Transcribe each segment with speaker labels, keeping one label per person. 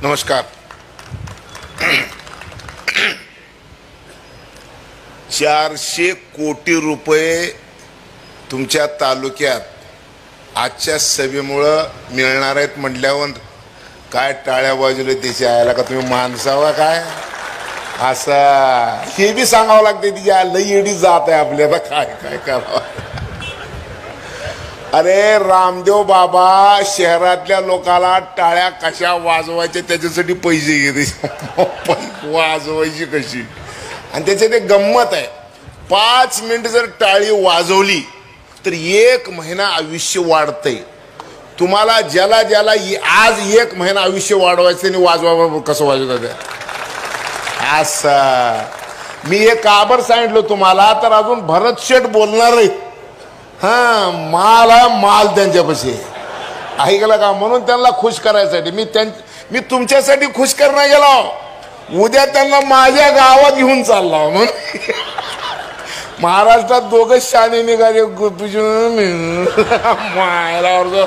Speaker 1: नमस्कार. 400 कोटी रुपये तुमच्या तालुक्यात आजच्या सभेमुळं मिळणार आहेत म्हटल्यावर काय टाळ्या वाजवले त्याच्या आयला का तुम्ही माणसावा काय असं हे बी सांगावं लागते तिच्या लई एडी जात आहे आपल्याला काय काय करावं. अरे रामदेव बाबा शहरातल्या लोकांना टाळ्या कशा वाजवायच्या त्याच्यासाठी पैसे घेते वाजवायची कशी आणि त्याच्यात एक गंमत आहे. 5 मिनिट जर टाळी वाजवली तर 1 महिना आयुष्य वाढतंय. तुम्हाला ज्याला ज्याला आज 1 महिना आयुष्य वाढवायचं आणि वाजवा कसं वाजवतात असं मी हे काबर सांगितलं तुम्हाला तर अजून भरत शेठ बोलणार आहे. हा माल हा माल त्यांच्यापाशी ऐकलं का म्हणून त्यांना खुश करायसाठी मी तुमच्यासाठी खुश करण्यात गेलो. उद्या त्यांना माझ्या गावात घेऊन चालला म्हणून महाराष्ट्रात दोघंच शाणे निघाले मायला.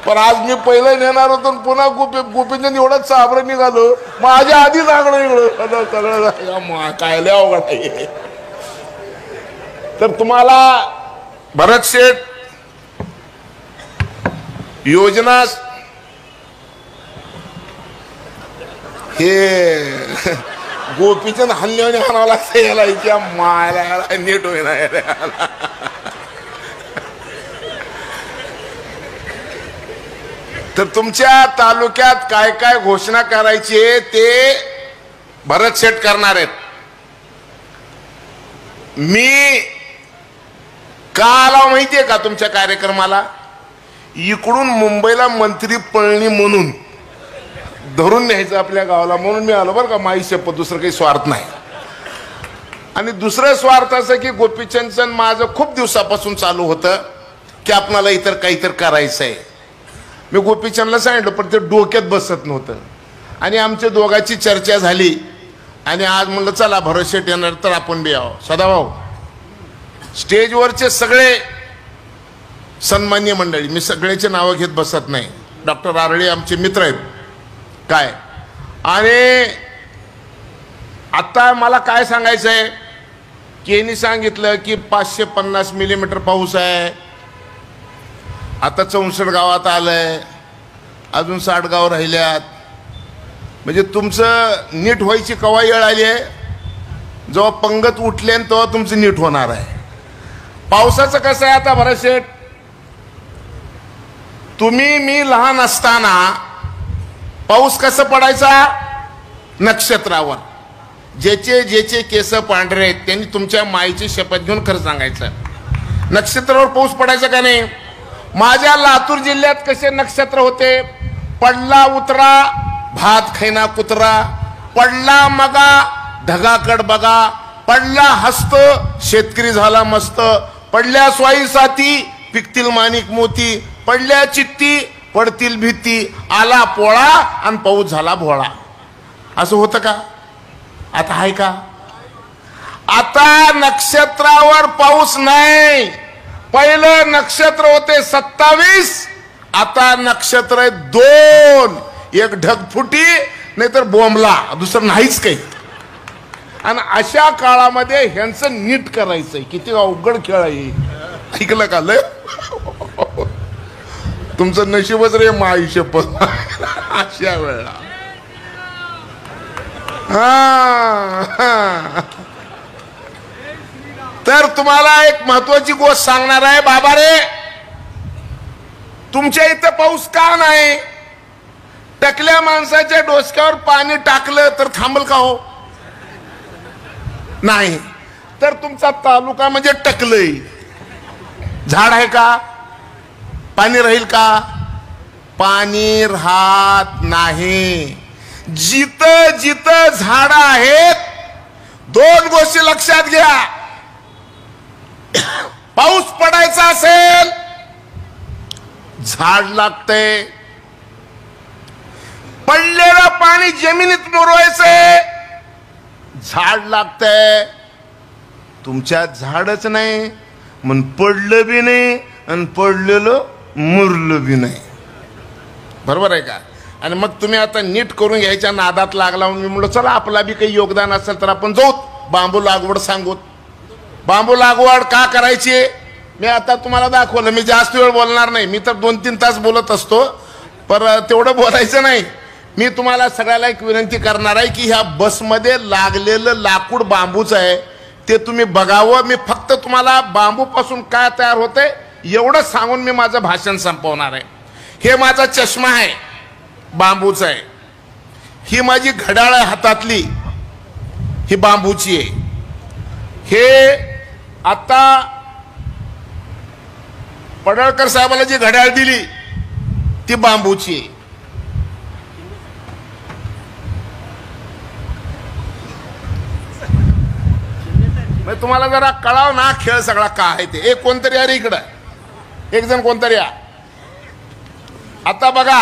Speaker 1: पण आज मी पहिलं नेणार होतो पुन्हा गोपीचंद एवढं चाबरं निघालो माझ्या आधीच आगडं निघलं सगळं काय लय अवघड आहे. तर तुम्हाला भरत शेठ योजना हे गोपीचंद हल्ल्याने म्हणावं लागतं याला इतक्या मायला नीट होईना. तर तुमच्या तालुक्यात काय काय घोषणा करायची ते भरत शेठ करणार आहेत. मी का आला माहितीये का तुमच्या कार्यक्रमाला? इकडून मुंबईला मंत्री पळणी म्हणून धरून न्यायचं आपल्या गावाला म्हणून मी आलो बरं का. माई शपथ दुसरं काही स्वार्थ नाही. आणि दुसरं स्वार्थ असं की गोपीचंदचं माझं खूप दिवसापासून चालू होतं की आपणाला इतर काहीतरी करायचं आहे. मी गोपीचंदला सांगितलं पण ते डोक्यात बसत नव्हतं आणि आमच्या दोघांची चर्चा झाली आणि आज म्हणलं चला भरत शेठ येणार तर आपण बी यावं. सदाभाऊ स्टेजवरचे सगळे सन्मान्य मंडळी मी सगळ्याचे नावं घेत बसत नाही. डॉक्टर आरळे आमचे मित्र आहेत काय. आणि आता मला काय सांगायचं आहे की यांनी सांगितलं की 550 मिलीमीटर पाऊस आहे. आता 64 गावात आलंय अजून 60 गाव राहिल्यात. म्हणजे तुमचं नीट व्हायची कवा वेळ आली आहे जेव्हा पंगत उठले तेव्हा तुमचं नीट होणार आहे. पावसाचं कसं आहे आता भरत शेठ तुम्ही मी लहान असताना पाऊस कसं पडायचा नक्षत्रावर. ज्याचे ज्याचे केस पांढरे आहेत त्यांनी तुमच्या माईची शपथ घेऊन खरं सांगायचं नक्षत्रावर पाऊस पडायचा का नाही. माझ्या लातूर जिल्ह्यात कसे नक्षत्र होते पडला उतरा भात खैना कुत्रा पडला मगा ढगाकड बघा पडला हस्त शेतकरी झाला मस्त पडल्या स्वाई साथी पिकतील माणिक मोती पडल्या चित्ती पडतील भीती आला पोळा आणि पाऊस झाला भोळा. असं होतं का? आता आहे का? आता नक्षत्रावर पाऊस नाही. पहिलं नक्षत्र होते 27 आता नक्षत्र आहे 2. एक ढगफुटी नाहीतर बोंबला दुसरं नाहीच काही. आणि अशा काळामध्ये ह्यांचं नीट करायचंय किती अवघड खेळ आहे. ऐकलं का? लय तुमचं नशीबच रे माई शपथ अशा वेळा. तर तुम्हाला एक महत्वाची गोष्ट सांगणार आहे बाबा रे. तुमच्या इथं पाऊस का नाही? टकल्या माणसाच्या डोसक्यावर पाणी टाकलं तर थांबल का हो? नाही. तर तुमचा तालुका म्हणजे टकलंय झाड आहे का? पाणी राहील का? पाणी राहत नाही. जिथं जिथं झाड आहेत 2 गोष्टी लक्षात घ्या. पाऊस पडायचा असेल झाड लागतंय. पडलेलं पाणी जमिनीत मुरवायचंय झाड लागतंय. तुमच्यात झाडच नाही मन पडलं बी नाही आणि पडलेलं मुरलं बी नाही. बरोबर आहे का? आणि मग तुम्ही आता नीट करून घ्यायच्या नादात लागला. मी म्हणलो चला आपला बी काही योगदान असेल तर आपण जाऊ बांबू लागवड सांगूत. बांबू लागवड का करायची मी आता तुम्हाला दाखवलं. मी जास्त वेळ बोलणार नाही, मी तर 2-3 तास बोलत असतो, पर तेवढं बोलायचं नाही. मी तुम्हाला सगळ्याला एक विनंती करणार आहे की ह्या बसमध्ये लागलेलं लाकूड बांबूचं आहे ते तुम्ही बघावं. मी फक्त तुम्हाला बांबूपासून काय तयार होतंय एवढं सांगून मी माझं भाषण संपवणार आहे. हे माझा चष्मा आहे, बांबूचा आहे. ही माझी घड्याळ आहे हातातली, ही बांबूची आहे. हे आता पडळकर साहेबाला जी घड्याळ दिली ती बांबूची आहे. तुम्हाला जरा कळाव ना खेळ सगळा का आहे ते. एक कोणतरी अरे इकडं एक जण कोणतरी या. आता बघा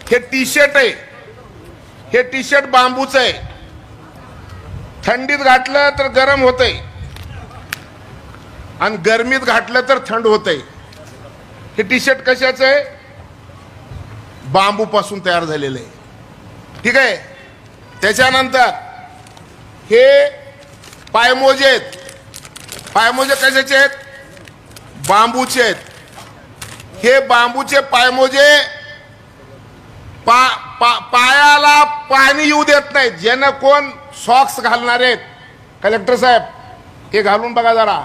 Speaker 1: हे टी शर्ट आहे, हे टी शर्ट बांबूचं आहे. थंडीत घातलं तर गरम होतंय आणि गरमीत घातलं तर थंड होतंय. हे टी शर्ट कशाचं आहे? बांबूपासून तयार झालेलं आहे. ठीक आहे. त्याच्यानंतर हे पायमोजे आहेत. पायमोजे कशाचे आहेत? बांबूचे आहेत. हे बांबूचे पायमोजे पायाला पाणी येऊ देत नाहीत. ज्यानं कोण सॉक्स घालणार आहेत कलेक्टर साहेब हे घालून बघा जरा.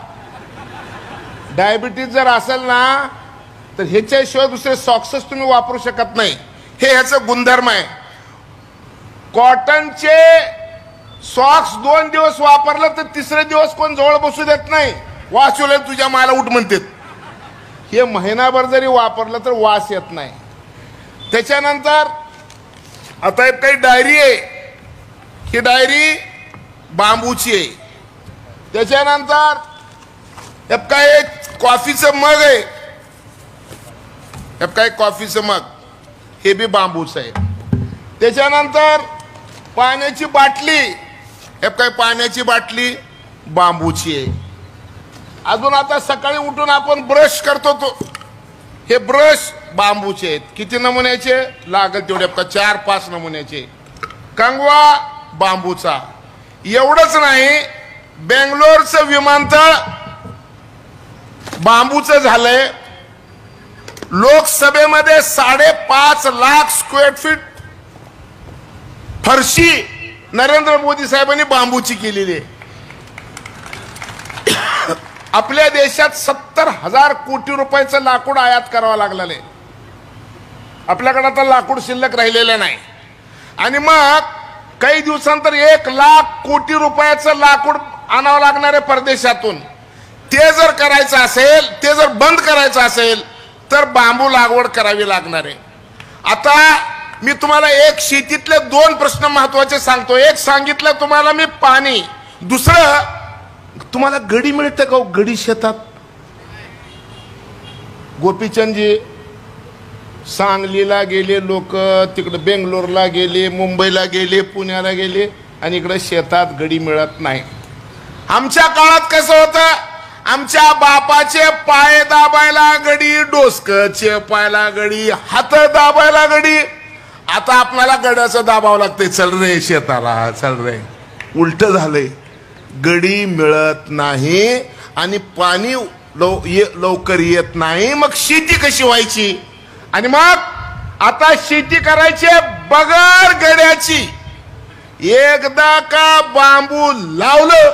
Speaker 1: डायबिटीज जर असेल ना तर ह्याच्याशिवाय दुसरे सॉक्सच तुम्ही वापरू शकत नाही. हे ह्याचं गुणधर्म आहे. कॉटनचे सॉक्स 2 दिवस वापरलं तर तिसरे दिवस कोण जवळ बसू देत नाही. वास येईल तुझ्या माला उठ म्हणतात. हे महिनाभर जरी वापरलं तर वास येत नाही. त्याच्यानंतर आता एक काही डायरी आहे, ही डायरी बांबूची आहे. त्याच्यानंतर काय एक कॉफीचं मग आहे, काय कॉफीचं मग हे बी बांबूचं आहे. त्याच्यानंतर पाण्याची बाटली, काय पाण्याची बाटली बांबूची आहे. अजून आता सकाळी उठून आपण ब्रश करतो तो हे ब्रश बांबूचे आहेत. किती नमुन्याचे लागल तेवढे 4-5 नमुन्याचे. कंगवा बांबूचा. एवढंच नाही, बेंगलोरचं विमानतळ बांबूचं झालंय. लोकसभेमध्ये 5.5 लाख स्क्वेअर फीट फरशी नरेंद्र मोदी साहेबांनी बांबूची केलेली आहे. आपल्या देशात 70,000 कोटी रुपयाचं लाकूड आयात करावं लागलेलं आहे. आपल्याकडे आता लाकूड शिल्लक राहिलेलं नाही. आणि मग काही दिवसांतर 1 लाख कोटी रुपयाचं लाकूड आणावं लागणार आहे परदेशातून. ते जर करायचं असेल, ते जर बंद करायचं असेल तर बांबू लागवड करावी लागणार आहे. आता मी तुम्हाला एक शेतीतले 2 प्रश्न महत्वाचे सांगतो. एक सांगितलं तुम्हाला मी पाणी, दुसरं तुम्हाला गडी मिळते का? गडी शेतात. गोपीचंदजी सांगलीला गेले लोक, तिकडे बेंगलोरला गेले, मुंबईला गेले, पुण्याला गेले आणि इकडे शेतात गडी मिळत नाही. आमच्या काळात कसं होतं? आमच्या बापाचे पाय दाबायला गडी, डोसकचे पायला गडी, हात दाबायला गडी. आता आपल्याला गड्याचं दाबावं लागतंय. चल रे शेताला, चल रे. उलट झालंय. गडी मिळत नाही आणि पाणी लवकर येत नाही. मग शेती कशी व्हायची? आणि मग आता शेती करायची बगर गड्याची. एकदा का बांबू लावलं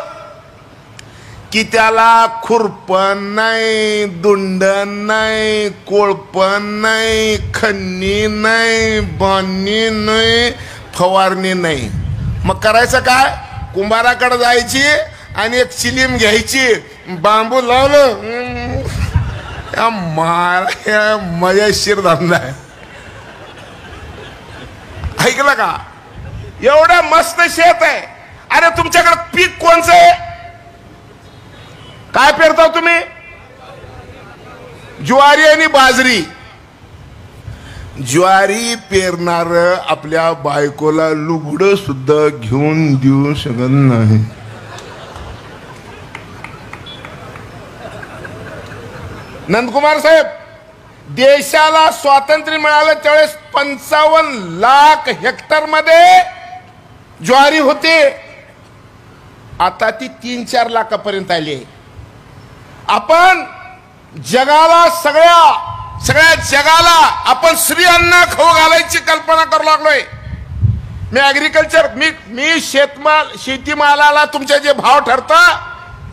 Speaker 1: की त्याला खुरपण नाही, दुंडण नाही, कोळपण नाही, खन्नी नाही, बांधणी नाही, फवारणी नाही. मग करायचं काय? कुंभाराकडे जायची आणि एक चिलीम घ्यायची, बांबू लावलं, मजेशीर धंदा आहे. ऐकलं का? एवढं मस्त शेत आहे. अरे तुमच्याकडे पीक कोणचं आहे? काय पेरता तुम्ही? ज्वारी आणि बाजरी. ज्वारी पेरणार आपल्या बायकोला लुगडं सुद्धा घेऊन देऊ शकत नाही. नंदकुमार साहेब, देशाला स्वातंत्र्य मिळालं त्यावेळेस 55 लाख हेक्टर मध्ये ज्वारी होते, आता ती 3-4 लाखापर्यंत आली आहे. आपण जगाला सगळ्या जगाला आपण श्री अन्न खाऊ घालायची कल्पना करू लागलोय. मी ऍग्रिकल्चर मी शेतीमालाला तुमचे जे भाव ठरतं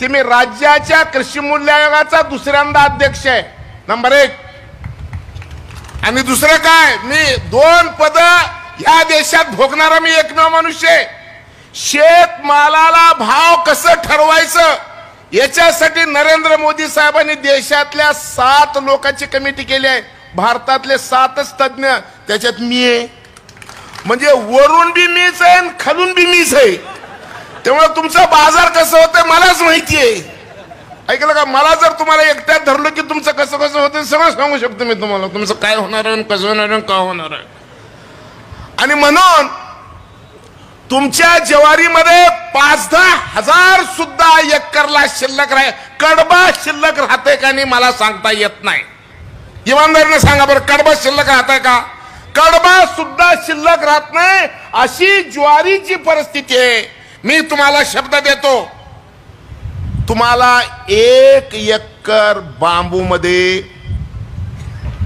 Speaker 1: ते मी राज्याच्या कृषी मूल्य आयोगाचा दुसऱ्यांदा अध्यक्ष आहे, नंबर 1. आणि दुसरं काय, मी 2 पद या देशात भोगणारा मी एकमेव मनुष्य आहे. शेतमालाला भाव कसं ठरवायचं याच्यासाठी नरेंद्र मोदी साहेबांनी देशातल्या 7 लोकांची कमिटी केली आहे. भारतातले 7च तज्ञ, त्याच्यात मी आहे. म्हणजे वरून बी मीच आहे आणि खालून बी मीच आहे. त्यामुळे तुमचा बाजार कसं होतं मलाच माहिती आहे. ऐकलं का? मला जर तुम्हाला एकट्यात धरलं की तुमचं कसं कसं होतं सगळं सांगू शकतो मी तुम्हाला, तुमचं काय होणार आहे, कसं होणार आहे, का होणार आहे. आणि म्हणून तुमच्या ज्वारीमध्ये 5-10 हजार सुद्धा एकरला शिल्लक राहील. कडबा शिल्लक राहते का नाही मला सांगता येत नाही. इमानदारीने सांगा बरं, कडबा शिल्लक राहतंय का? कडबा सुद्धा शिल्लक राहत नाही, अशी ज्वारीची परिस्थिती आहे. मी तुम्हाला शब्द देतो, तुम्हाला 1 एकर बांबू मध्ये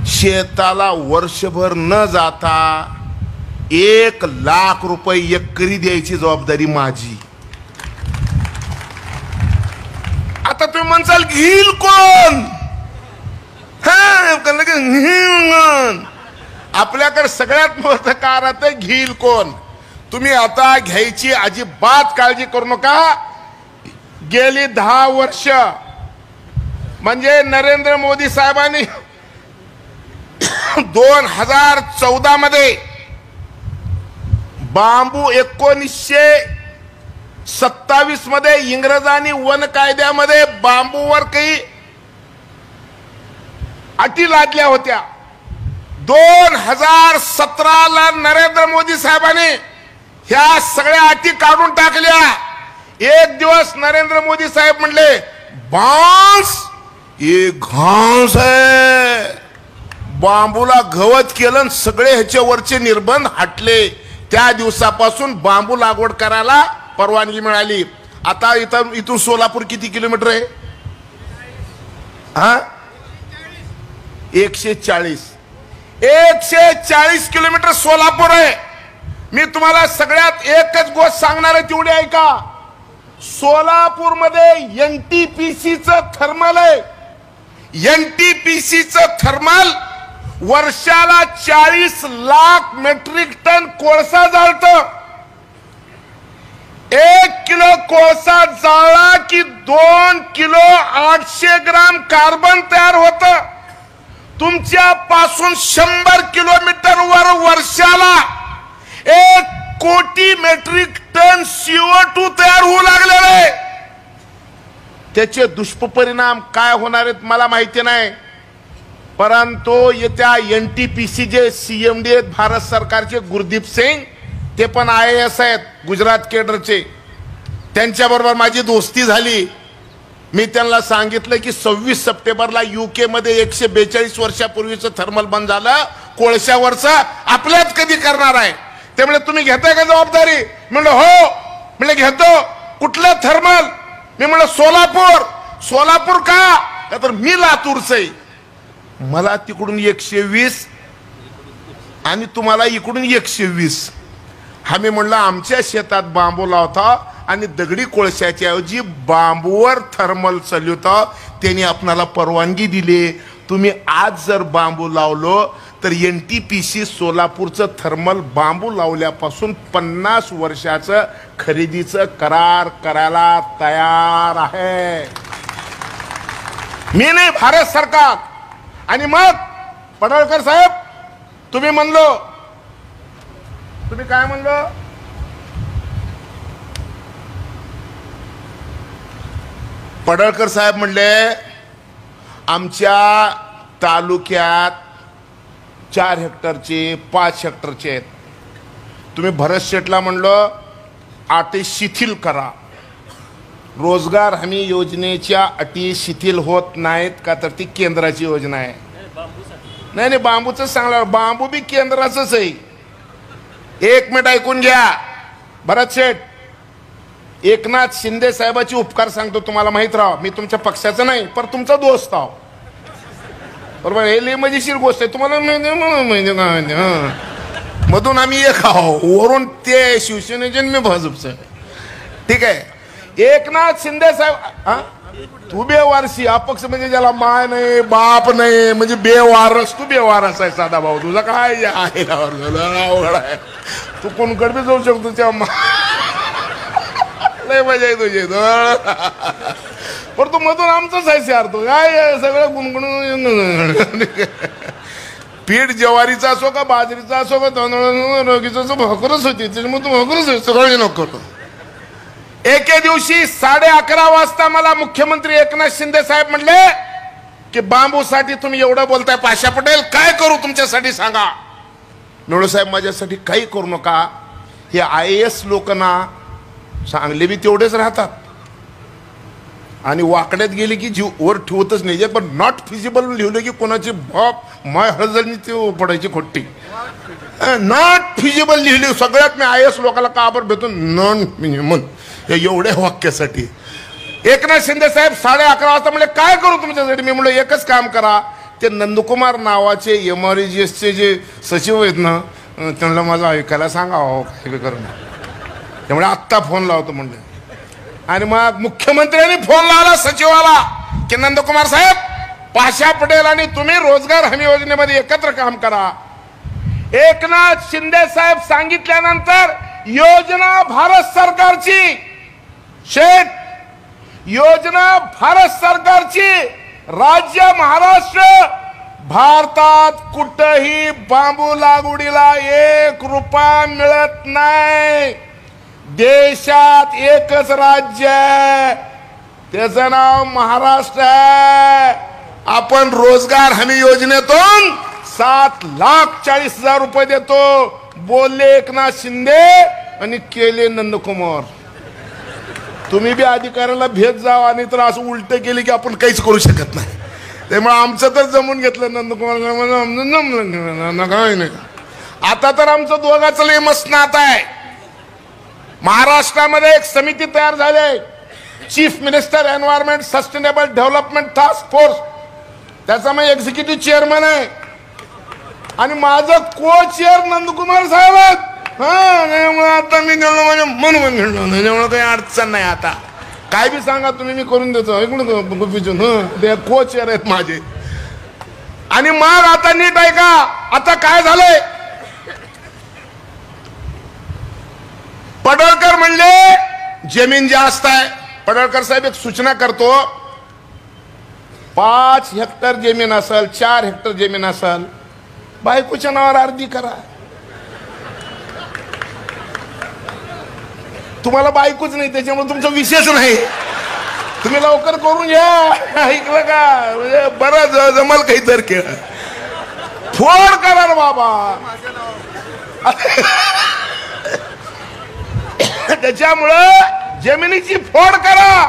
Speaker 1: शेताला वर्षभर न जाता 1 लाख रुपये एकरी द्यायची जबाबदारी माझी. आता तुम्ही म्हणसाल घेईल कोण? आपल्याकडे सगळ्यात मोठं कारण आहे घेईल कोण. तुम्ही आता घ्यायची अजिबात काळजी करू नका. गेली 10 वर्ष म्हणजे नरेंद्र मोदी साहेबांनी 2014 मध्ये बांबू 1927 मध्ये इंग्रजांनी वन कायद्यामध्ये बांबूवर काही अटी लादल्या होत्या. 2017 ला नरेंद्र मोदी साहेबांनी ह्या सगळ्या अटी काढून टाकल्या. एक दिवस नरेंद्र मोदी साहेब म्हणले बांस ये घास है, बांबूला गवत केलं, सगळे ह्याच्यावरचे निर्बंध हटले. त्या दिवसापासून बांबू लागवड करायला परवानगी मिळाली. आता इथून सोलापूर किती किलोमीटर आहे? 140 किलोमीटर सोलापूर आहे. मी तुम्हाला सगळ्यात एकच गोष्ट सांगणार आहे, तेवढी ऐका. सोलापूर मध्ये एनटीपीसीचं थर्मल आहे. एनटीपीसीचं थर्मल वर्षाला 40 लाख मेट्रिक टन कोळसा जाळतं. 1 किलो कोळसा जाळला की 2 किलो 800 ग्राम कार्बन तयार होतं. तुमच्या पासून 100 किलोमीटर वर वर्षाला 1 कोटी मेट्रिक टन CO2 तयार होऊ लागलेले आहे. त्याचे दुष्परिणाम काय होणार आहेत मला माहिती नाही, परंतु येत्या एनटीपीसी जे सीएमडी आहेत भारत सरकारचे गुरदीप सिंग, ते पण IAS आहेत गुजरात केडरचे. त्यांच्याबरोबर माझी दोस्ती झाली. मी त्यांना सांगितलं की 26 सप्टेंबरला UK मध्ये 142 वर्षापूर्वीचं थर्मल बंद झालं, कोळशावरचं आपल्यात कधी करणार आहे? ते म्हणजे तुम्ही घेताय का जबाबदारी? म्हणलं हो. म्हणलं घेतो. कुठलं थर्मल? मी म्हणलं सोलापूर. सोलापूर का? तर मी लातूरचं आहे. मला तिकडून 120 आणि तुम्हाला इकडून 120. आम्ही म्हणलं आमच्या शेतात बांबू लावता आणि दगडी कोळशाच्या ऐवजी बांबूवर थर्मल चालवता, त्यांनी आपणाला परवानगी दिली. तुम्ही आज जर बांबू लावलो तर एनटीपीसी सोलापूरचं थर्मल बांबू लावल्यापासून 50 वर्षाचं खरेदीचं करार करायला तयार आहे. मी नाही, भारत सरकार. आणि मग पडळकर साहेब तुम्ही म्हणलो, तुम्ही काय म्हणलो? पडळकर साहेब म्हणले आमच्या तालुक्यात 4 हेक्टरचे 5 हेक्टरचे आहेत. तुम्ही भरत शेठला म्हणलं अटी शिथिल करा. रोजगार हमी योजनेच्या अटी शिथिल होत नाहीत का? तर ती केंद्राची योजना आहे. नाही नाही, बांबूच सांगणार, बांबू बी केंद्राचंच आहे. एक मिनिट ऐकून घ्या भरत शेठ. एकनाथ शिंदे साहेबाची उपकार सांगतो, तुम्हाला माहित राहा, मी तुमच्या पक्षाचा नाही पण तुमचा दोस्त आहो, बरोबर. हे लय मजेशीर गोष्ट आहे, तुम्हाला मधून आम्ही एक आहो, वरून ते शिवसेनेचे मी भाजपचं. ठीक आहे. एकनाथ शिंदे साहेब, हा तू बेवारसी, अपक्ष म्हणजे ज्याला माय नाही बाप नाही, म्हणजे बेवारस, तू बेवारस आहे साधा भाऊ. तुझा काय आहे अवघड आहे, तू कोणकडे बी जाऊ शकतो. त्या लय मजा आहे तुझी, पण तू मधून आमचंच आहे यार. तू काय सगळं गुणगुण, पीठ ज्वारीचा असो का बाजरीचा असो का तांदळाचा असो, भाकरच होती त्याच्यामुळे तू भाकरच सगळं नको. एके दिवशी 11:30 वाजता मला मुख्यमंत्री एकनाथ शिंदे साहेब म्हणले की बांबूसाठी तुम्ही एवढं बोलताय, पाशा पटेल काय करू तुमच्यासाठी सांगा. नवळे साहेब माझ्यासाठी काही करू नका. हे IAS लोक ना चांगले बी तेवढेच राहतात आणि वाकड्यात गेले की जीव वर ठेवतच नाही. पण नॉट फिजिबल लिहिलं की कोणाची बाप माय हजरनी ते पडायची खोटी. नॉट फिजिबल लिहिली सगळ्यात मी IAS लोकांना काबर भेटून नॉन मिनिमम एवढ्या वाक्यासाठी. एकनाथ शिंदे साहेब 11:30 वाजता म्हणजे काय करू तुमच्यासाठी. मी म्हणलं एकच काम करा, ते नंदकुमार नावाचे MRGSचे जे सचिव आहेत ना त्यांना माझं ऐकायला सांगा हो काय करून. त्यामुळे आत्ता फोन लावतो म्हणलं. आणि मग मुख्यमंत्र्यांनी फोन लावला सचिवाला की नंदकुमार साहेब, पाशा पटेल आणि तुम्ही रोजगार हमी योजनेमध्ये एकत्र काम करा. एकनाथ शिंदे साहेब सांगितल्यानंतर योजना भारत सरकारची, शेठ योजना भारत सरकारची, राज्य महाराष्ट्र, भारतात कुठेही बांबू लागवडीला 1 रुपया मिळत नाही. देशात एकच राज्य आहे, त्याचं नाव महाराष्ट्र आहे. आपण रोजगार हमी योजनेतून 7,40,000 रुपये देतो, बोलले एकनाथ शिंदे आणि केले नंदकुमार. तुम्ही बी अधिकाऱ्याला भेट जावा, आणि तर असं उलट केले की आपण काहीच करू शकत नाही. त्यामुळे आमचं तर जमून घेतलं नंदकुमार काय नाही. आता तर आमचं दोघांचं लय मस्त नातं आहे. महाराष्ट्रामध्ये एक समिती तयार झाली, chief minister environment sustainable development task force, त्याचा मी एक्झिक्युटिव्ह चेअरमन आहे आणि माझं को चेअर नंदकुमार साहेब आहेत. आता मी गेलो म्हणजे म्हणून घेतलो, त्याच्यामुळे काही अडचण नाही. आता काय बी सांगा तुम्ही, मी करून देतो. ऐकून गुपिचून ते को चेअर आहेत माझे. आणि मग आता नीट ऐका, आता काय झालंय, पडळकर म्हणले जमीन जास्त आहे. पडळकर साहेब एक सूचना करतो, 5 हेक्टर जमीन असेल, 4 हेक्टर जमीन असेल, बायकोच्या नावावर अर्धी करा. तुम्हाला बायकोच नाही त्याच्यामुळे तुमचा विषयच नाही, तुम्ही लवकर करून घ्या. ऐकलं का, म्हणजे बरं जमल काही तर खेळ. फोड करा रे बाबा. त्याच्यामुळं जमिनीची फोड करा.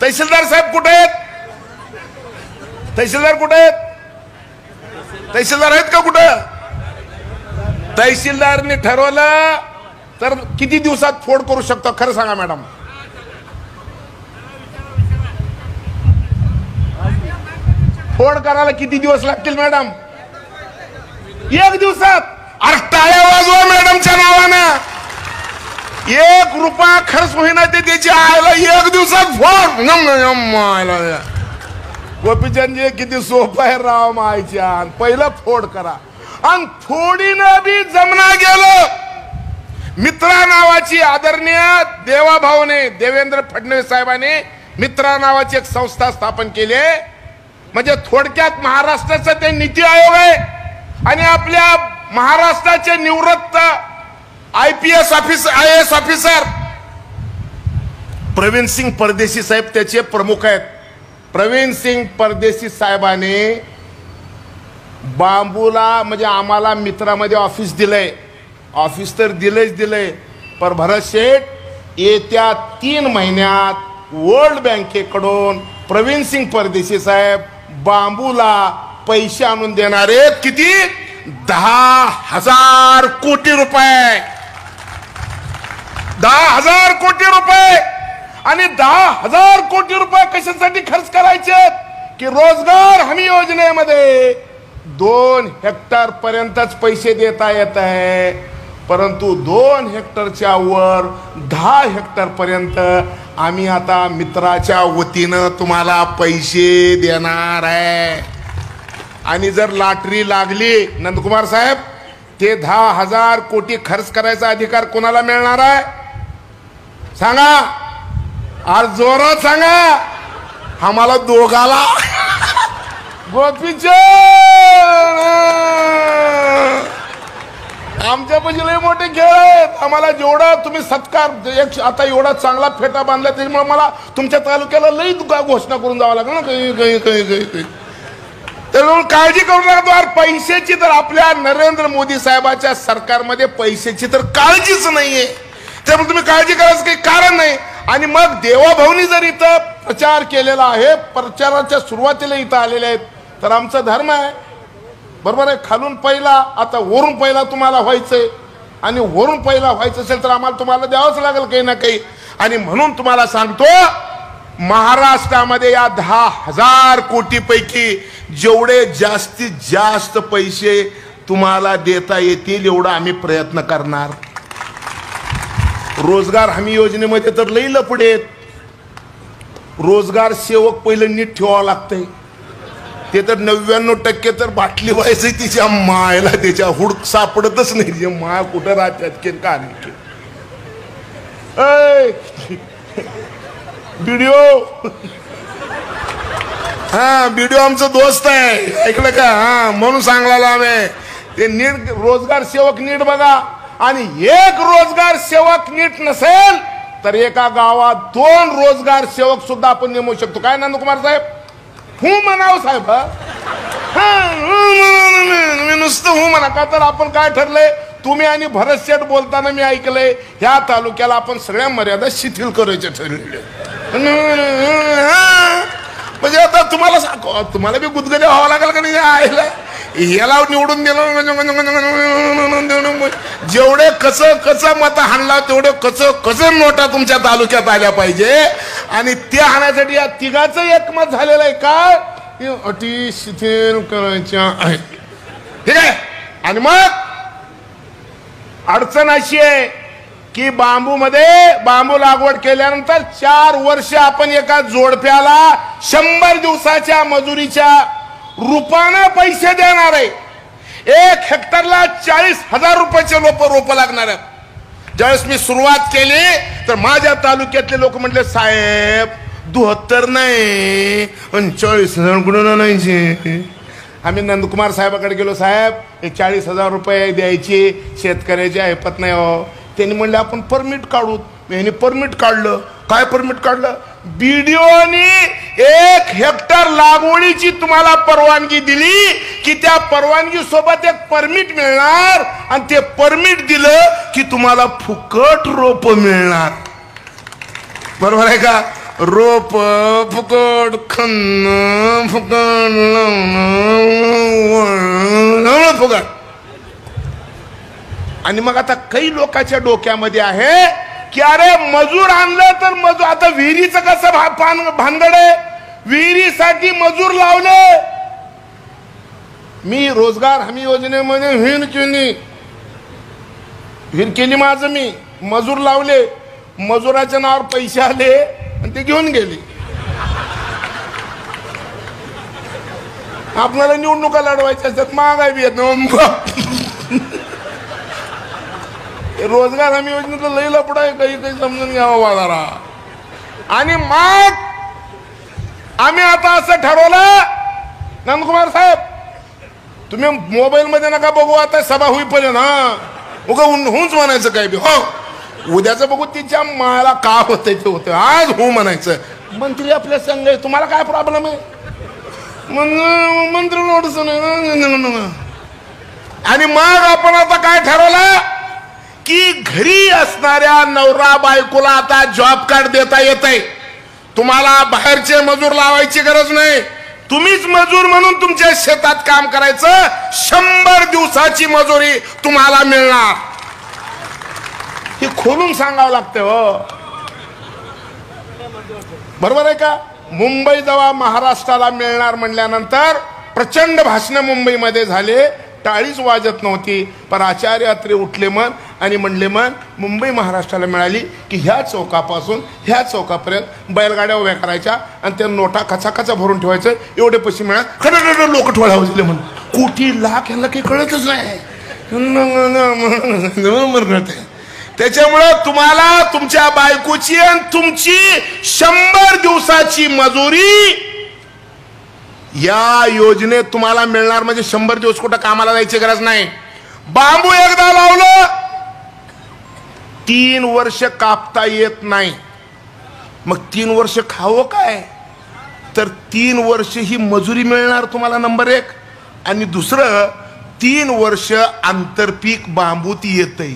Speaker 1: तहसीलदार साहेब कुठे आहेत, तहसीलदार कुठे आहेत, तहसीलदार आहेत का कुठं. तहसीलदारने ठरवलं तर किती दिवसात फोड करू शकतो खरं सांगा मॅडम. फोड करायला किती दिवस लागतील मॅडम. 1 दिवसात. अरे टाळ्या वाजवा मॅडमच्या नावानं. 1 रुपया खर्च होईना ते त्याची आयला 1 दिवसात फोड. गोपीचंदजी किती सोपं आहे राव मायच्या. पहिलं फोड करा आणि फोडीनं बी जमना गेलं. मित्रा नावाची आदरणीय देवाभाऊने, देवेंद्र फडणवीस साहेबांनी मित्रा नावाची एक संस्था स्थापन केली. म्हणजे थोडक्यात महाराष्ट्राचं ते नीती आयोग आहे आणि आपल्या महाराष्ट्राचे निवृत्त IPS officer, IAS officer Praveen Singh Pardeshi साहेब त्याचे प्रमुख आहेत. प्रवीण सिंग परदेशी साहेबांनी बांबूला म्हणजे आम्हाला मित्रामध्ये ऑफिस दिलंय. ऑफिस तर दिलंय, पण भरत शेठ येत्या 3 महिन्यात वर्ल्ड बँकेकडून प्रवीण सिंग परदेशी साहेब बांबूला पैसे आणून देणार आहेत. किती? 10,000 कोटी रुपये. 10,000 कोटी रुपये. आणि 10,000 कोटी रुपये कशासाठी खर्च करायचे की रोजगार हमी योजनेमध्ये 2 हेक्टर पर्यंतच पैसे देता येत आहे, परंतु 2 हेक्टरच्या वर 10 हेक्टर पर्यंत आम्ही आता मित्राच्या वतीनं तुम्हाला पैसे देणार आहे. आणि जर लॉटरी लागली नंदकुमार साहेब, ते 10,000 कोटी खर्च करायचा अधिकार कोणाला मिळणार आहे सांगा? आज जोरात सांगा. आम्हाला दोघाला. गोपीचंद आमच्या पण लय मोठे खेळ आहेत. आम्हाला जेवढा तुम्ही सत्कार आता एवढा चांगला फेटा बांधला त्याच्यामुळे मला तुमच्या तालुक्याला लई घोषणा करून जावं लागलं ना काही. तर काळजी करू नका. पैशाची तर आपल्या नरेंद्र मोदी साहेबाच्या सरकारमध्ये पैशाची तर काळजीच नाहीये. त्यामुळे तुम्ही काळजी करायचं काही कारण नाही. आणि मग देवाभाऊनी जर इथं प्रचार केलेला आहे, प्रचाराच्या सुरुवातीला इथं आलेले आहेत, तर आमचा धर्म आहे बरोबर आहे. खालून पहिला आता वरून पहिला तुम्हाला व्हायचंय. आणि वरून पहिला व्हायचं असेल तर आम्हाला तुम्हाला द्यावंच लागेल काही ना काही. आणि म्हणून तुम्हाला सांगतो, महाराष्ट्रामध्ये या 10,000 कोटी पैकी जेवढे जास्तीत जास्त पैसे तुम्हाला देता येतील एवढा आम्ही प्रयत्न करणार. रोजगार हमी योजनेमध्ये तर लई लफडेत. रोजगार सेवक पहिलं नीट ठेवावं लागतंय. ते तर 99% तर बाटली व्हायचं तिच्या मायला, त्याच्या हुडक सापडतच नाही. तिच्या माय कुठं राहतात का नाही. व्हिडिओ व्हिडिओ आमचा दोस्त आहे, ऐकलं का? म्हणून सांगला आम्ही ते नीट रोजगार सेवक नीट बघा. आणि एक रोजगार सेवक नीट नसेल तर एका गावात 2 रोजगार सेवक सुद्धा आपण नेमू शकतो. काय नंदकुमार साहेब? हूं म्हणाव साहेब. नुसतं हूं म्हणा का? तर आपण काय ठरलंय, तुम्ही आणि भरत शेठ बोलताना मी ऐकलंय ह्या तालुक्याला आपण सगळ्या मर्यादा शिथिल करायचे ठरलेले. म्हणजे आता तुम्हाला बी गुदगुले व्हावं लागेल का नाही? याला निवडून दिलं जेवढे कसं मत हाणला तेवढे कसं नोटा तुमच्या तालुक्यात आल्या पाहिजे. आणि ते हाण्यासाठी या तिघाचं एकमत झालेलं आहे. काय अटी शिथिल करायच्या आहेत, ठीक आहे. आणि मग अडचण अशी आहे की बांबू लागवड केल्यानंतर 4 वर्ष आपण एका जोडप्याला 100 दिवसाच्या मजुरीच्या रूपाने पैसे देणार आहे. 1 हेक्टरला 40,000 रुपयाचे रोप लागणार आहे. ज्यावेळेस मी सुरुवात केली तर माझ्या तालुक्यातले लोक म्हटले, साहेब 72 नाही 40,000 कुठून आणायचे? आम्ही नंदकुमार साहेबाकडे गेलो. साहेब हे 40,000 रुपये द्यायची शेतकऱ्याची ऐपत नाही हो. त्यांनी म्हणले आपण परमिट काढू. मी परमिट काढलं. काय परमिट काढलं? बीडीओनी 1 हेक्टर लागवडीची तुम्हाला परवानगी दिली की त्या परवानगी सोबत एक परमिट मिळणार. आणि ते परमिट दिलं की तुम्हाला फुकट रोप मिळणार. बरोबर आहे का? रोप फुकट, खन्न फुकट, फुकट. आणि मग आता काही लोकांच्या डोक्यामध्ये आहे की अरे मजूर आणलं तर मजूर, आता विहिरीचं कसं भानगड आहे, विहिरीसाठी मजूर लावले. मी रोजगार हमी योजनेमध्ये विहीर केली माझं, मी मजूर लावले. मजुराच्या नावावर पैसे आले आणि ते घेऊन गेले. आपल्याला निवडणुका लढवायच्या असतात, महागाई बी येत. रोजगार हमी योजनेचं लई लपडा आहे, काही समजून घ्यावं बाजारा. आणि मग आम्ही आता असं ठरवलं, नंदकुमार साहेब तुम्ही मोबाईल मध्ये नका बघू, आता सभा होईपर्यंत उगा होऊच म्हणायचं काय बी. हो उद्याचं बघू तिच्या माला का होतंय ते होतं, आज हो म्हणायचं. मंत्री आपल्या संघ, तुम्हाला काय प्रॉब्लेम आहे? मंत्री नोटीस. आणि मग आपण आता काय ठरवलं की घरी असणाऱ्या नवरा बायकोला आता जॉब कार्ड देता येत आहे. तुम्हाला बाहेरचे मजूर लावायची गरज नाही. तुम्हीच मजूर म्हणून तुमच्या शेतात काम करायचं, 100 दिवसाची मजुरी तुम्हाला मिळणार. हे खोलून सांगावं लागतं हो. बरोबर आहे का? मुंबई जेव्हा महाराष्ट्राला मिळणार म्हणल्यानंतर प्रचंड भाषण मुंबईमध्ये झाले, टाळीच वाजत नव्हती. पण आचार्य अत्रे उठले मन आणि म्हणले मन मुंबई महाराष्ट्राला मिळाली की ह्या चौकापासून ह्या चौकापर्यंत बैलगाड्या उभ्या करायच्या आणि त्या नोटा कचाकचा भरून ठेवायचं, एवढे पैसे मिळाल. खरं लोक ठोळा वाजले म्हणून कोटी लाख यांना काही कळतच नाही. त्याच्यामुळं तुम्हाला तुमच्या बायकोची आणि तुमची 100 दिवसाची मजुरी या योजनेत तुम्हाला मिळणार. म्हणजे 100 दिवस कुठं कामाला जायची गरज नाही. बांबू एकदा लावलं 3 वर्ष कापता येत नाही. मग 3 वर्ष खावं काय? तर 3 वर्ष ही मजुरी मिळणार तुम्हाला, नंबर 1. आणि दुसरं 3 वर्ष आंतरपीक बांबूत येतंय.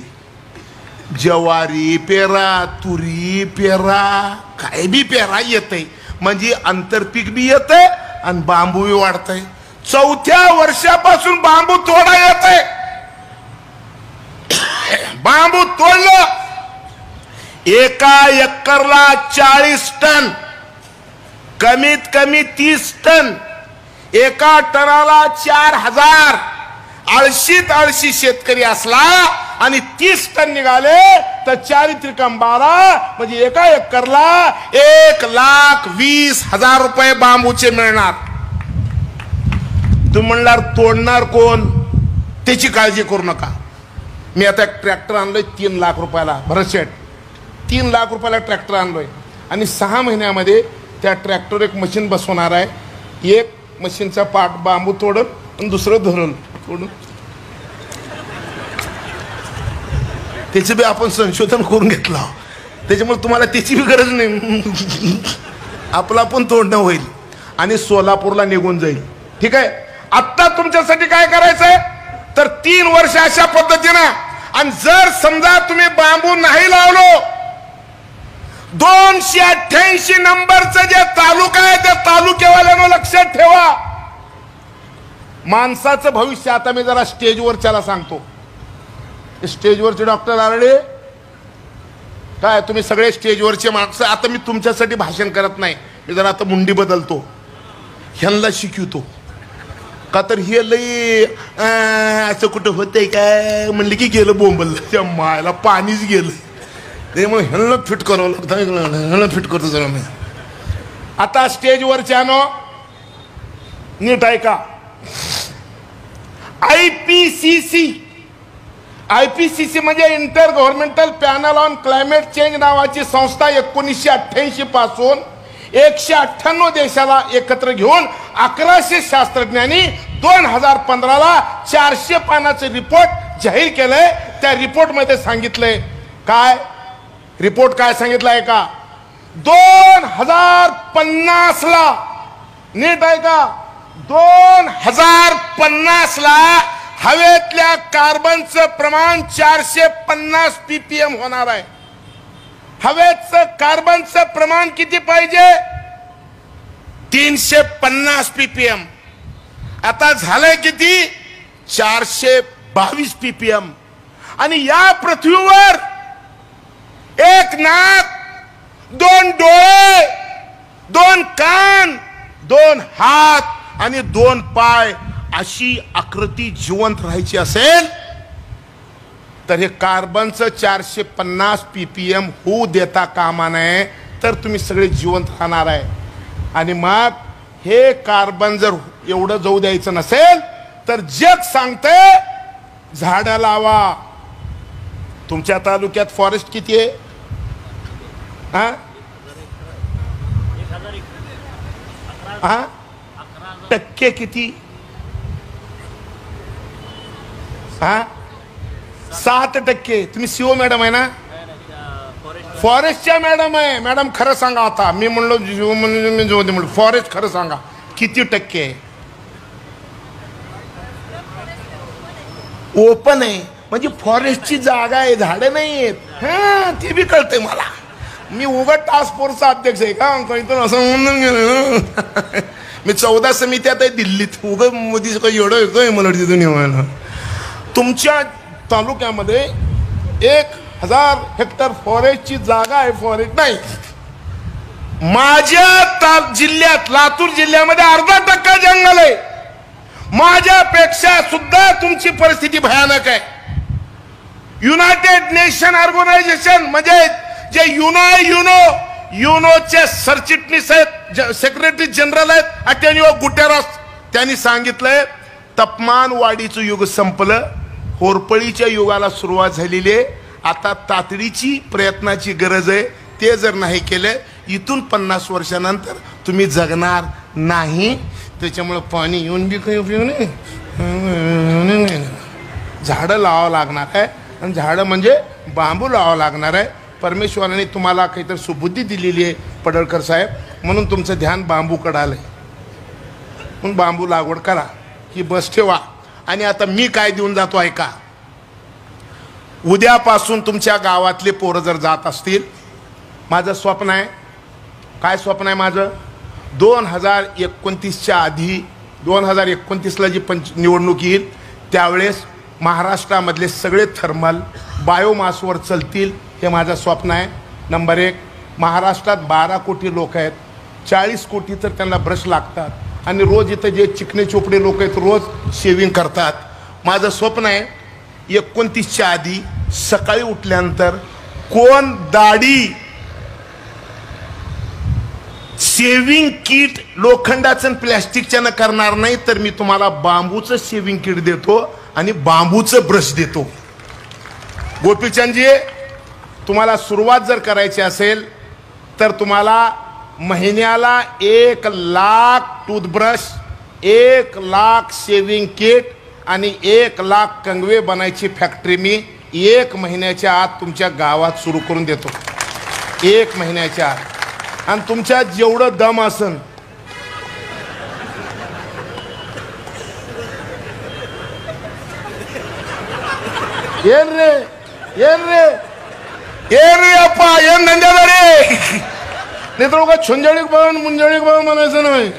Speaker 1: ज्वारी पेरा, तुरी पेरा, काय बी पेरा येतंय. म्हणजे आंतरपीक बी येतंय आणि बांबू बी वाढतंय. 4थ्या वर्षापासून बांबू तोडा येतंय. बांबू तोडलं, एका एकरला 40 टन, कमीत कमी 30 टन, एका टनाला 4000. आळशी शेतकरी असला आणि 30 टन निघाले तर 4 त्रिकम 12, म्हणजे एका एकरला 1,20,000 रुपये बांबूचे मिळणार. तुम्ही म्हणणार तोडणार कोण? त्याची काळजी करू नका. मी आता एक ट्रॅक्टर आणलोय 3 लाख रुपयाला. भरत शेठ 3 लाख रुपयाला ट्रॅक्टर आणलोय आणि 6 महिन्यामध्ये त्या ट्रॅक्टर एक मशीन बसवणार आहे. एक मशीनचा पार्ट बांबू तोडून आणि दुसरं धरून तोडून, त्याचे बी आपण संशोधन करून घेतलं. त्याच्यामुळे तुम्हाला त्याची बी गरज नाही. आपला पण तोडणं होईल आणि सोलापूरला निघून जाईल. ठीक आहे. आत्ता तुमच्यासाठी काय करायचंय तर 3 वर्ष अशा पद्धतीनं. आणि जर समजा तुम्ही बांबू नाही लावलो, 288 नंबरचं जे तालुका आहे त्या तालुक्यावाल्यानं लक्षात ठेवा. माणसाचं भविष्य, आता मी जरा स्टेजवरच्याला सांगतो. स्टेजवरचे डॉक्टर आरडे काय, तुम्ही सगळे स्टेजवरचे माणसं. आता मी तुमच्यासाठी भाषण करत नाही, मी जरा आता मुंडी बदलतो, ह्यांना शिकवतो. का तर हे लई असं कुठं होतंय काय म्हणलं की गेलं बोंबल, त्या मायला पाणीच गेलं. त्यामुळे ह्यांना फिट करावं लागतं, ह्यांना फिट करतो जरा मी. आता स्टेजवरच्यानो नीट ऐका. आयपीसीसी म्हणजे inter governmental panel on climate change नावाची संस्था 1988 पासून 198 देशाला एकत्र घेऊन 1100 शास्त्रज्ञांनी 2015ला 400 पानाचे रिपोर्ट जाहीर केलंय. त्या रिपोर्ट मध्ये सांगितलंय काय, रिपोर्ट काय सांगितलंय का, 2050 ला, नीट आहे का, 2050 ला हवेतल्या कार्बनचं प्रमाण 450 ppm होणार आहे. हवेचं कार्बनचं प्रमाण किती पाहिजे? 350 ppm. आता झालंय किती? 422 ppm. आणि या पृथ्वीवर 1 नाक, 2 डोळे, 2 कान, 2 हात आणि 2 पाय अशी आकृती जिवंत राहायची असेल तर हे कार्बनचं 450 ppm होऊ देता कामा नये, तर तुम्ही सगळे जिवंत राहणार आहे. आणि मग हे कार्बन जर एवढं जाऊ द्यायचं नसेल तर जग सांगतंय झाडं लावा. तुमच्या तालुक्यात फॉरेस्ट किती आहे? टक्के किती? 7%. तुम्ही सीओ मॅडम आहे ना, फॉरेस्टच्या मॅडम आहे. मॅडम खरं सांगा. आता मी म्हणलो जीव म्हणून फॉरेस्ट खरं सांगा किती टक्के आहे? ओपन आहे म्हणजे फॉरेस्टची जागा आहे, झाडं नाही आहेत. ते बी कळतंय मला. मी उघड टास्क फोर्सचा अध्यक्ष आहे का, असं म्हणून गेलं. मी 14 समित्यात आहे दिल्लीत. उग मोदी एवढं येतोय मला तिथून निवायला. तुमच्या तालुक्यामध्ये 1000 हेक्टर फॉरेस्टची जागा आहे. फॉरेस्ट नाही. माझ्या जिल्ह्यात लातूर जिल्ह्यामध्ये 0.5% जंगल आहे. माझ्यापेक्षा सुद्धा तुमची परिस्थिती भयानक आहे. युनायटेड नेशन ऑर्गनायझेशन म्हणजे जे युनोचे सरचिटणीस आहेत, सेक्रेटरी जनरल आहेत अँटोनियो गुटेरस, त्यांनी सांगितलंय तापमान वाढीचं युग संपलं, होरपळीच्या युगाला सुरुवात झालेली आहे. आता तातडीची प्रयत्नाची गरज आहे. ते जर नाही केलं इथून 50 वर्षानंतर तुम्ही जगणार नाही. त्याच्यामुळे पाणी येऊन बी काही उपयोग नाही. झाडं लावावं लागणार आहे. आणि झाडं म्हणजे बांबू लावावं लागणार आहे. परमेश्वराने तुम्हाला काहीतरी सुबुद्धी दिलेली आहे पडळकर साहेब, म्हणून तुमचं ध्यान बांबूकडे आलंय. म्हणून बांबू लागवड करा. ही बस ठेवा. आणि आता मी काय देऊन जातो ऐका. उद्यापासून तुमच्या गावातले पोरं जर जात असतील, माझं स्वप्न आहे. काय स्वप्न आहे माझं? 2029च्या आधी 2029ला जी निवडणूक येईल त्यावेळेस महाराष्ट्रामधले सगळे थर्मल बायोमासवर चालतील. हे माझं स्वप्न आहे. नंबर 1, महाराष्ट्रात 12 कोटी लोक आहेत. 40 कोटी तर त्यांना ब्रश लागतात. आणि रोज इथं जे चिकणे चोपडे लोक आहेत रोज शेविंग करतात. माझं स्वप्न आहे 29च्या आधी सकाळी उठल्यानंतर कोण दाढी शेविंग किट लोखंडाचं प्लॅस्टिकच्या न करणार नाही, तर मी तुम्हाला बांबूचं शेविंग किट देतो आणि बांबूचं ब्रश देतो. गोपीचंदजी, तुम्हाला सुरुवात जर करायची असेल तर तुम्हाला महिन्याला 1 lakh toothbrush, 1 lakh shaving kit आणि 1 लाख कंगवे बनायची फॅक्टरी मी 1 महिन्याच्या आत तुमच्या गावात सुरू करून देतो. 1 महिन्याच्या आत. आणि तुमच्यात जेवढं दम असन येन रे अप्पा येन धंद्यादारी नाही तर का छुंजळीक बघ मुंजळीक बघ म्हणायचं नाही.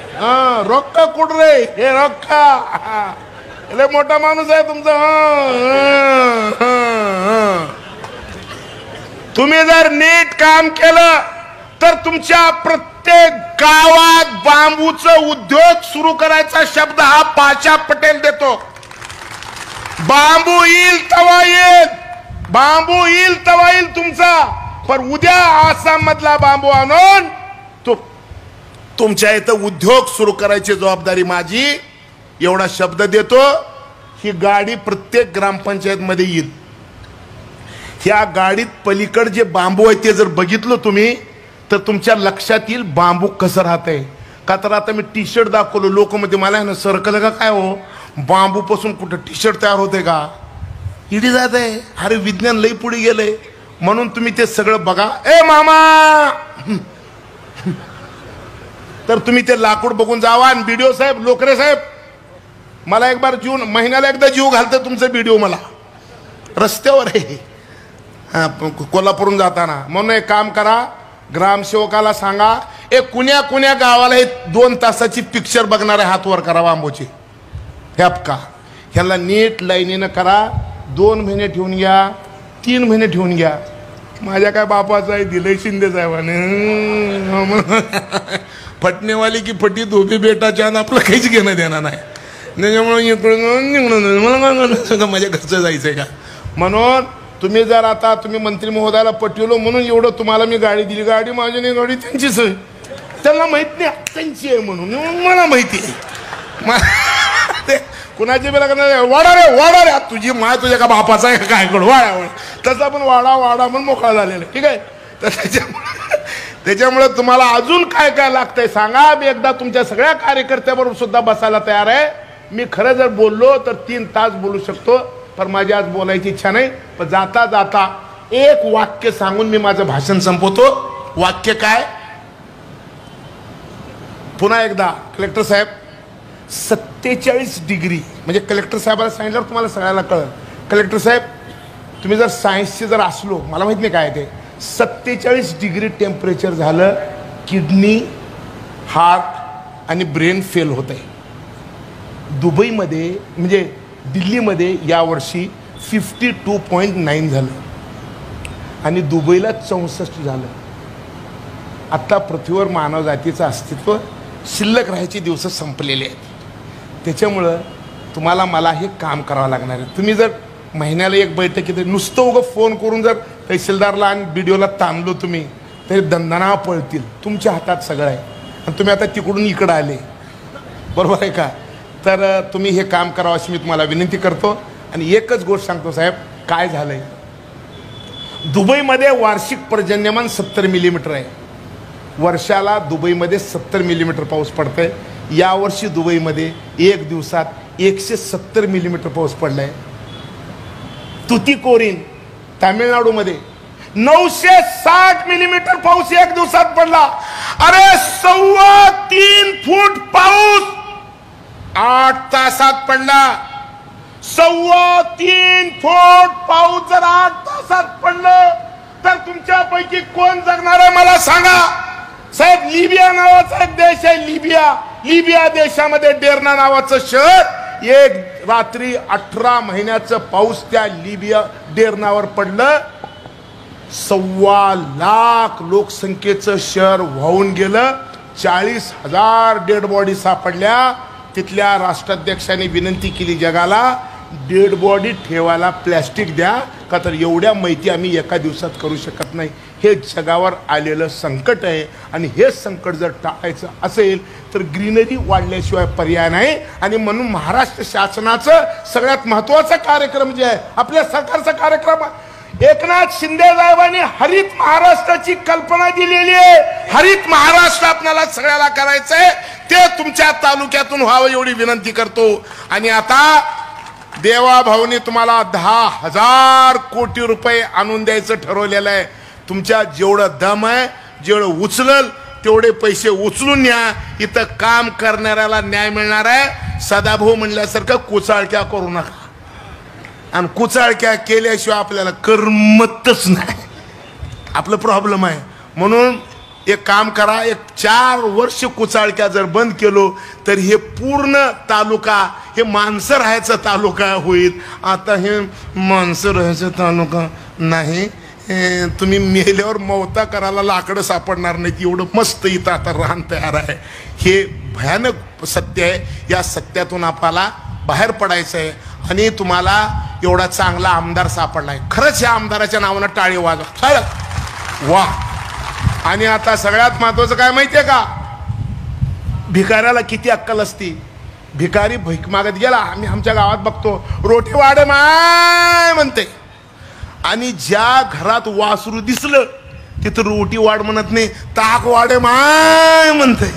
Speaker 1: रोक्का कुठ रे हे रोक्का लय मोठा माणूस आहे तुमचा. तुम्ही जर नीट काम केलं तर तुमच्या प्रत्येक गावात बांबूचं उद्योग सुरू करायचा शब्द हा पाशा पटेल देतो. बांबू येईल तवा येईल, बांबू येईल तवा येईल तुमचा. पण उद्या आसाम मधला बांबू आणून तुमच्या इथं उद्योग सुरू करायची जबाबदारी माझी. एवढा शब्द देतो. ही गाडी प्रत्येक ग्रामपंचायत मध्ये येईल. ह्या गाडीत पलीकड जे बांबू आहे ते जर बघितलं तुम्ही तर तुमच्या लक्षात येईल बांबू कसं राहतंय. का तर आता मी टी शर्ट दाखवलो, लोक मध्ये मला आहे ना सरकलं का काय हो, बांबू पासून कुठं टी शर्ट तयार होते का? इडी जात आहे. अरे विज्ञान लई पुढे गेलंय. म्हणून तुम्ही ते सगळं बघा. ए मामा, तर तुम्ही ते लाकूड बघून जावा. आणि बीडीओ साहेब, लोकरे साहेब, मला एक बार महिन्याला एकदा जीव घालतं तुमचं बीडीओ मला रस्त्यावर आहे कोल्हापूरून जाताना. म्हणून एक काम करा, ग्रामसेवकाला सांगा कुण्या कुण्या गावाला हे 2 तासाची पिक्चर बघणारे हात वर करा बांबूची. ह्यापका ह्याला नीट लाईनीनं करा. 2 महिने ठेवून घ्या, 3 महिने ठेवून घ्या. माझ्या काय बापाचं आहे दिलय शिंदे साहेबाने. फटणेवाली की फटी धोबी बेटाच्या आपलं काहीच घेणं देणार नाही. त्याच्यामुळे मला माझ्या घरचं जायचंय का. म्हणून तुम्ही जर आता तुम्ही मंत्री महोदयाला पटवलो म्हणून एवढं तुम्हाला मी गाडी दिली. गाडी माझी नाही, गाडी त्यांचीच आहे. त्यांना माहित नाही त्यांची आहे म्हणून, मला माहिती आहे. कुणाची बेला वाडा रे वाडा रे, तुझी माय तुझ्या का बापाचा आहे काय करू वाडा. तसा पण वाडा वाडा म्हणून मोकळा झालेला. ठीक आहे. तर त्याच्यामुळे तुम्हाला अजून काय काय लागतंय सांगा. मी एकदा तुमच्या सगळ्या कार्यकर्त्याबरोबर सुद्धा बसायला तयार आहे. मी खरं जर बोललो तर 3 तास बोलू शकतो, पण माझी आज बोलायची इच्छा नाही. पण जाता जाता एक वाक्य सांगून मी माझं भाषण संपवतो. वाक्य काय? पुन्हा एकदा कलेक्टर साहेब, 47 डिग्री म्हणजे कलेक्टर साहेबाला सांगितल्यावर तुम्हाला सगळ्याला कळलं. कलेक्टर साहेब, तुम्ही जर सायन्सचे जर असलो, मला माहित नाही काय ते, 47 डिग्री टेम्परेचर झालं. किडनी, हार्ट, आणि ब्रेन फेल होत आहे. दुबईमध्ये म्हणजे दिल्लीमध्ये यावर्षी 52.9 झालं आणि दुबईला 64 झालं. आत्ता पृथ्वीवर मानवजातीचं अस्तित्व शिल्लक राहायचे दिवस संपलेले आहेत. त्याच्यामुळं तुम्हाला मला हे काम करावं लागणार आहे. तुम्ही जर महिन्याला एक बैठकीत नुसतं उगं फोन करून जर तहसीलदारला आणि BDOला ताणलो तुम्ही तरी दंदना पळतील. तुमच्या हातात सगळं आहे आणि तुम्ही आता तिकडून इकडं आले, बरोबर आहे का? तर तुम्ही हे काम करावं अशी मी तुम्हाला विनंती करतो. आणि एकच गोष्ट सांगतो साहेब, काय झालंय दुबईमध्ये वार्षिक पर्जन्यमान 70 मिलीमीटर आहे. वर्षाला दुबईमध्ये 70 मिलीमीटर पाऊस पडतोय. यावर्षी दुबईमध्ये एक दिवसात 170 मिलीमीटर पाऊस पडलाय. तुतीकोरीन तामिळनाडूमध्ये 960 मिलीमीटर पाऊस एक दिवसात पडला. अरे 3.25 फूट पाऊस 8 तासात पडला. 3.25 फूट पाऊस जर 8 तासात पडलं तर तुमच्यापैकी कोण जगणार आहे मला सांगा साहेब. लिबिया नावाचा एक देश आहे, लिबिया देशामध्ये डेर्ना नावाचं शहर, एक रात्री 18 महिन्याचं पाऊस त्या लिबिया डेर्नावर पडलं. 1.25 लाख लोकसंख्येचं शहर वाहून गेलं. 40,000 डेड बॉडी सापडल्या. तिथल्या राष्ट्राध्यक्षांनी विनंती केली जगाला, डेड बॉडी ठेवायला प्लॅस्टिक द्या, का तर एवढ्या माहिती आम्ही एका दिवसात करू शकत नाही. हे जगावर आलेलं संकट आहे आणि हे संकट जर टाळायचं असेल तर ग्रीनरी वाढल्याशिवाय पर्याय नाही. आणि म्हणून महाराष्ट्र शासनाचं सगळ्यात महत्त्वाचा कार्यक्रम जे आहे, आपल्या सरकारचा कार्यक्रम, एकनाथ शिंदे साहेबांनी हरित महाराष्ट्राची कल्पना दिलेली आहे. हरित महाराष्ट्र आपल्याला सगळ्याला करायचंय, ते तुमच्या तालुक्यातून व्हावं एवढी विनंती करतो. आणि आता देवाभाऊनी तुम्हाला 10,000 कोटी रुपये आणून द्यायचं ठरवलेलं आहे. तुमच्या जेवढं दम आहे, जेवढं उचलल तेवढे पैसे उचलून न्या. इथं काम करणाऱ्याला न्याय मिळणार आहे. सदाभाऊ म्हणल्यासारखं कुचाळक्या करू नका. आणि कुचाळक्या केल्याशिवाय आपल्याला करमतच नाही, आपलं प्रॉब्लेम आहे. म्हणून एक काम करा, एक 4 वर्ष कुचाळक्या जर बंद केलो तर हे पूर्ण तालुका हे माणसं राहायचा तालुका होईल. आता हे माणसं राहायचा तालुका नाही. तुम्ही मेल्यावर मवता करायला लाकडं सापडणार नाही, एवढं मस्त इथं आता रान तयार आहे. हे भयानक सत्य आहे. या सत्यातून आपल्याला बाहेर पडायचं आहे. आणि तुम्हाला एवढा चांगला आमदार सापडलाय, खरंच या आमदाराच्या नावानं टाळी वाजवा, खरंच वा. आणि आता सगळ्यात महत्वाचं काय माहितीये का, भिकाऱ्याला किती अक्कल असती. भिकारी भीक मागत गेला, आम्ही आमच्या गावात बघतो, रोटी वाढे माय म्हणते. आणि ज्या घरात वासरू दिसलं तिथं रोटी वाढ म्हणत नाही, ताक वाढे माय म्हणते.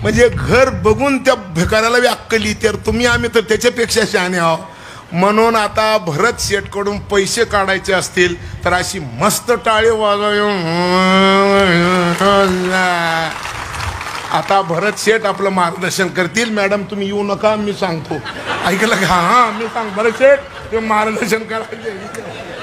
Speaker 1: म्हणजे घर बघून त्या भिकाऱ्याला बी अक्कल येते. तुम्ही आम्ही तर त्याच्यापेक्षा शहाणे आहोत. म्हणून आता भरत शेठकडून पैसे काढायचे असतील तर अशी मस्त टाळी वाजव. आता भरत शेठ आपलं मार्गदर्शन करतील. मॅडम तुम्ही येऊ नका, मी सांगतो, ऐकलं का? हां मी सांग, भरत शेठ मार्गदर्शन करायचे.